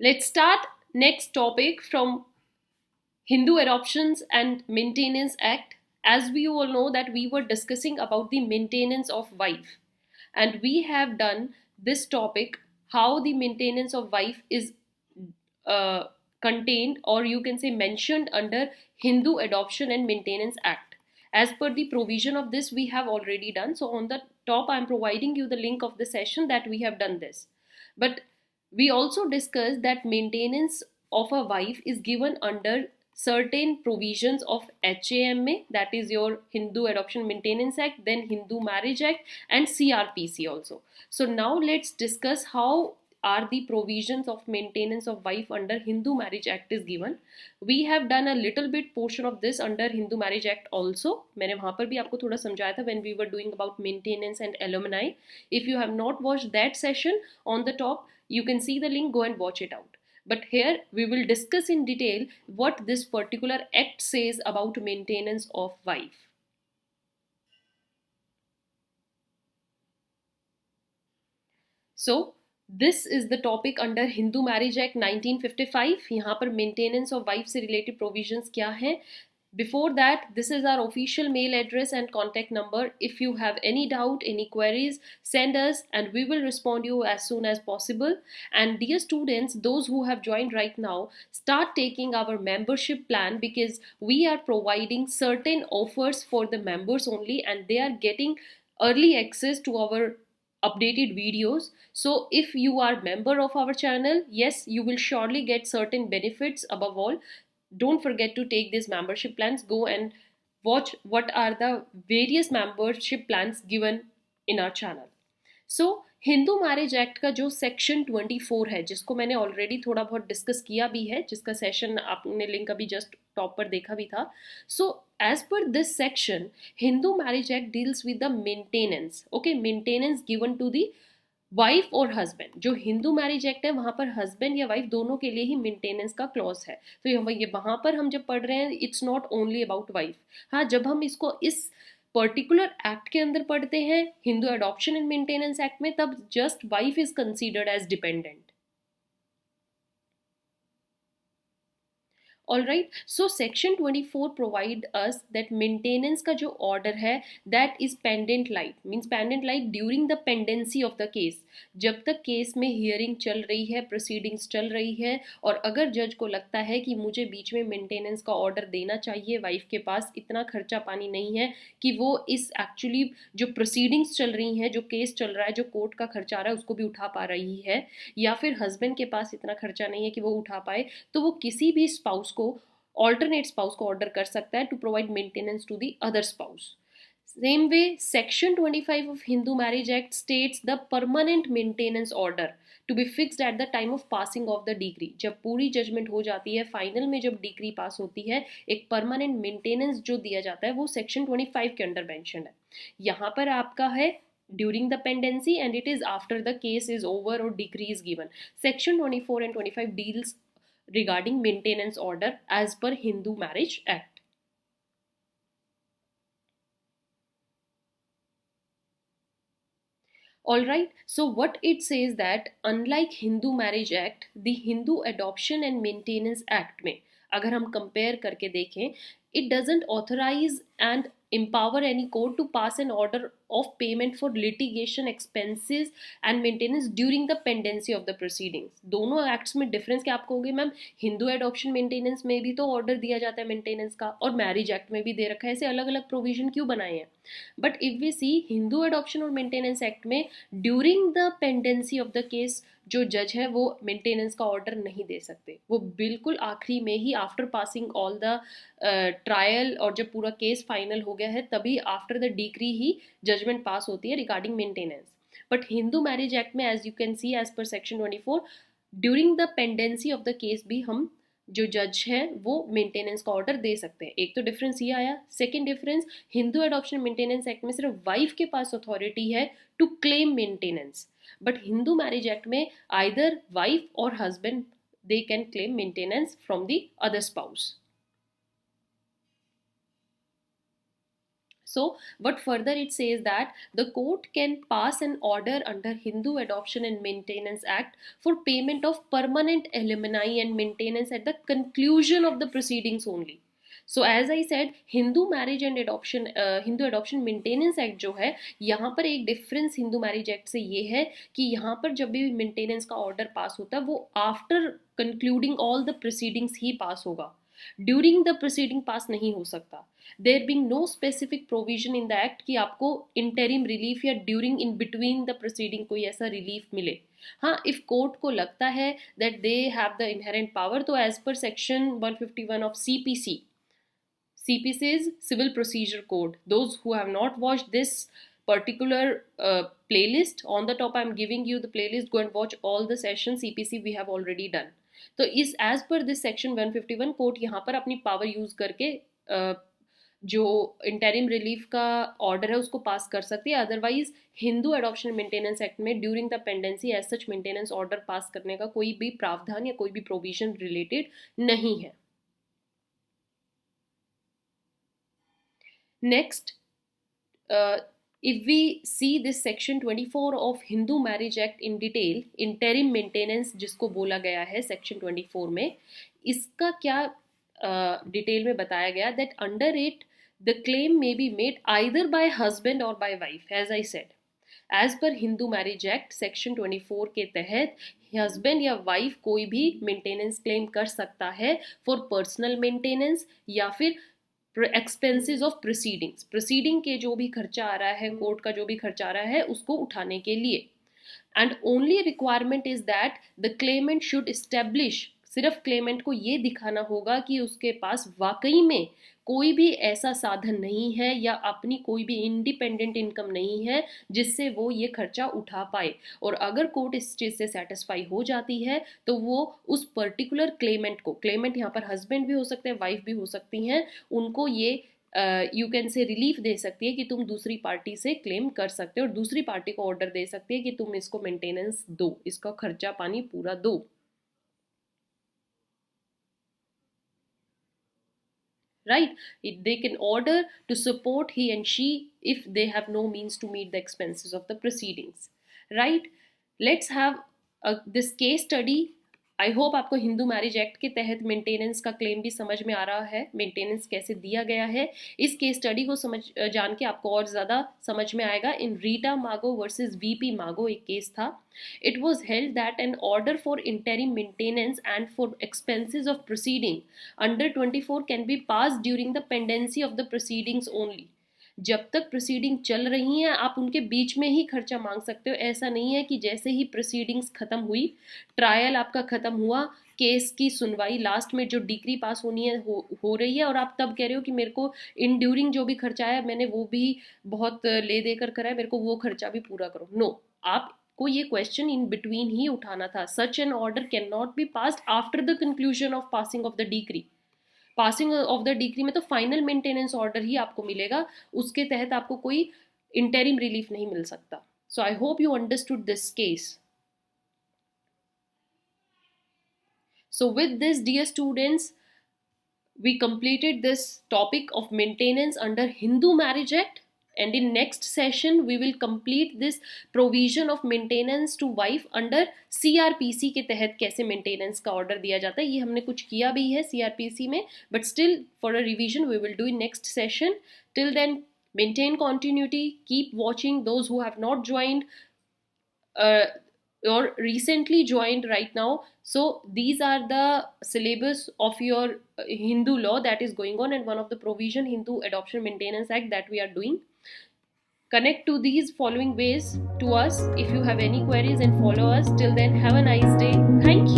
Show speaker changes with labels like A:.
A: Let's start next topic from Hindu Adoptions and Maintenance Act. As we all know that we were discussing about the maintenance of wife, and we have done this topic how the maintenance of wife is uh, contained, or you can say mentioned, under Hindu Adoption and Maintenance Act. As per the provision of this, we have already done. So on the top, I am providing you the link of the session that we have done this. But we also discussed that maintenance of a wife is given under certain provisions of HAMA, that is your Hindu Adoption Maintenance Act, then Hindu Marriage Act, and CRPC also. So now let's discuss how are the provisions of maintenance of wife under Hindu Marriage Act is given. We have done a little bit portion of this under Hindu Marriage Act also. मैंने वहाँ पर भी आपको थोड़ा समझाया था when we were doing about maintenance and alumni. If you have not watched that session, on the top you can see the link, go and watch it out. But here we will discuss in detail what this particular act says about maintenance of wife. So this is the topic under Hindu Marriage Act 1955. यहाँ पर maintenance of wife से related provisions क्या हैं? Before that, this is our official mail address and contact number. If you have any doubt, any queries, send us and we will respond you as soon as possible. And dear students, those who have joined right now, start taking our membership plan, because we are providing certain offers for the members only, and they are getting early access to our updated videos. So if you are member of our channel, yes, you will surely get certain benefits. Above all, don't forget to take these membership plans. Go and watch what are the various membership plans given in our channel. So Hindu marriage act का जो section 24 है, जिसको मैंने already थोड़ा बहुत discuss किया भी है, जिसका सेशन आपने लिंक अभी जस्ट टॉप पर देखा भी था. So as per this section, Hindu marriage act deals with the maintenance. Okay, maintenance given to the wife और हस्बैंड. जो हिंदू मैरिज एक्ट है वहां पर हस्बैंड या वाइफ दोनों के लिए ही मेंटेनेंस का क्लॉज है. तो ये वहां पर हम जब पढ़ रहे हैं, it's not only about wife. हाँ, जब हम इसको इस पर्टिकुलर एक्ट के अंदर पढ़ते हैं, Hindu adoption and maintenance act में, तब just wife is considered age dependent. All right. So section 24 provide us that maintenance का जो ऑर्डर है that is pendant light. Means pendant light during the pendency of the case. जब तक case में hearing चल रही है, प्रोसीडिंग्स चल रही है, और अगर जज को लगता है कि मुझे बीच में मेंटेनेंस का ऑर्डर देना चाहिए, वाइफ के पास इतना खर्चा पानी नहीं है कि वो इस एक्चुअली जो प्रोसीडिंग्स चल रही हैं, जो केस चल रहा है, जो कोर्ट का खर्चा आ रहा है, उसको भी उठा पा रही है, या फिर हस्बैंड के पास इतना खर्चा नहीं है कि वो उठा पाए, तो वो किसी भी स्पाउस को, ऑल्टरनेट स्पाउस को ऑर्डर कर सकता है to provide maintenance to the other spouse. Same way, Section 25 of Hindu Marriage Act states the permanent maintenance order to be fixed at the time of passing of the decree. जब पूरी judgement हो जाती है, final में जब decree pass होती है, एक परमानेंट मेंटेनेंस जो दिया जाता है वो सेक्शन 25 के अंडर मेंशन है. यहाँ पर आपका है during the pendency and it is after the case is over or decree is given. Section 24 and 25 deals regarding maintenance order as per Hindu Marriage Act. Alright, so what it says that unlike Hindu Marriage Act, the Hindu Adoption and Maintenance Act में अगर हम compare करके देखें, it doesn't authorize and empower any court to pass an order of payment for litigation expenses and maintenance during the pendency of the proceedings. दोनों acts में difference क्या आपको होगी मैम? हिंदू एडॉप्शन मेंटेनेंस में भी तो ऑर्डर दिया जाता है मेंटेनेंस का, और मैरिज एक्ट में भी दे रखा है. ऐसे अलग अलग प्रोविजन क्यों बनाए हैं? But if we see Hindu adoption और मेंटेनेंस एक्ट में during the pendency of the case जो जज है वो मेंटेनेंस का ऑर्डर नहीं दे सकते. वो बिल्कुल आखिरी में ही, after passing all the trial, और जब पूरा केस फाइनल हो गया है, तभी आफ्टर द डिक्री ही जजमेंट पास होती है regarding maintenance. But Hindu marriage act में, as you can see as per section 24, during the pendency of the case भी हम जो जज है वो मेंटेनेंस का ऑर्डर दे सकते हैं. एक तो डिफरेंस ये आया. Second difference, Hindu adoption maintenance act में सिर्फ वाइफ के पास अथॉरिटी है to claim maintenance, but Hindu marriage act में आइदर वाइफ और husband they can claim maintenance from the other spouse. So but further it says that the court can pass an order under Hindu Adoption and Maintenance Act for payment of permanent alumni and maintenance at the conclusion of the proceedings only. So as I said, Hindu adoption maintenance act जो है, यहाँ पर एक difference Hindu marriage act से ये है कि यहाँ पर जब भी मेंटेनेंस का ऑर्डर पास होता है वो after concluding all the proceedings ही पास होगा, ड्यूरिंग द प्रोसीडिंग पास नहीं हो सकता. There being no specific provision in the act कि आपको इंटरिम रिलीफ या during in between the proceeding कोई ऐसा रिलीफ मिले. हाँ, इफ कोर्ट को लगता है that they have the inherent power, तो as per section 151 of CPC, CPC is Civil Procedure Code. Those who have not watched this particular playlist, on the top I'm giving you the playlist, go and watch all the sessions CPC we have already done. तो इस as per this section 151 court यहाँ पर अपनी power use करके जो interim relief का order है उसको पास कर सकती है. Otherwise Hindu adoption maintenance act में during the pendency as such maintenance order pass करने का कोई भी प्रावधान या कोई भी प्रोविजन रिलेटेड नहीं है. Next, if we see this section 24 of Hindu Marriage Act in detail, interim maintenance जिसको बोला गया है section 24 में, इसका क्या डिटेल में बताया गया that under it the claim may be made either by husband or by wife. As I said, as per Hindu Marriage Act section 24 के तहत हस्बैंड या वाइफ कोई भी मेंटेनेंस क्लेम कर सकता है फॉर पर्सनल मेंटेनेंस या फिर एक्सपेंसेस ऑफ प्रोसीडिंग्स, प्रोसीडिंग के जो भी खर्चा आ रहा है, कोर्ट का जो भी खर्चा आ रहा है उसको उठाने के लिए. And only requirement is that the Clement should establish, सिर्फ क्लेमेंट को ये दिखाना होगा कि उसके पास वाकई में कोई भी ऐसा साधन नहीं है या अपनी कोई भी इंडिपेंडेंट इनकम नहीं है जिससे वो ये खर्चा उठा पाए. और अगर कोर्ट इस चीज़ से सेटिस्फाई हो जाती है तो वो उस पर्टिकुलर क्लेमेंट को, क्लेमेंट यहाँ पर हस्बैंड भी हो सकते हैं, वाइफ भी हो सकती हैं, उनको ये यू कैन से रिलीफ दे सकती है कि तुम दूसरी पार्टी से क्लेम कर सकते हो और दूसरी पार्टी को ऑर्डर दे सकती है कि तुम इसको मेंटेनेंस दो, इसका खर्चा पानी पूरा दो. Right? They can order to support he and she if they have no means to meet the expenses of the proceedings. Right? Let's have this case study. I hope आपको हिंदू मैरिज एक्ट के तहत maintenance का claim भी समझ में आ रहा है, maintenance कैसे दिया गया है. इस केस स्टडी को जान के आपको और ज़्यादा समझ में आएगा. इन रीटा मागो वर्सेस VP मागो एक केस था. It was held that an order for interim maintenance and for expenses of proceeding under 24 can be pass during the pendency of the proceedings only. जब तक प्रोसीडिंग चल रही हैं आप उनके बीच में ही खर्चा मांग सकते हो. ऐसा नहीं है कि जैसे ही प्रोसीडिंग्स खत्म हुई, ट्रायल आपका खत्म हुआ, केस की सुनवाई लास्ट में जो डिक्री पास होनी है हो रही है और आप तब कह रहे हो कि मेरे को इन ड्यूरिंग जो भी खर्चा आया मैंने वो भी बहुत ले देकर कराया, मेरे को वो खर्चा भी पूरा करो. नो, आपको ये क्वेश्चन इन बिटवीन ही उठाना था. Such an order can not be passed after the conclusion of passing of the decree. Passing of the decree में तो फाइनल मेंटेनेंस ऑर्डर ही आपको मिलेगा, उसके तहत आपको कोई इंटरिम रिलीफ नहीं मिल सकता. So I hope you understood this case. So with this, dear students, we completed this topic of maintenance under Hindu Marriage Act, and in next session we will complete this provision of maintenance to wife under CRPC के तहत कैसे maintenance का order दिया जाता है. ये हमने कुछ किया भी है CRPC में, but still for a revision we will do in next session. Till then, maintain continuity, keep watching. Those who have not joined or recently joined right now, so these are the syllabus of your Hindu law that is going on, and one of the provision Hindu Adoption Maintenance Act that we are doing. Connect to these following ways to us if you have any queries and follow us. Till then, have a nice day. Thank you.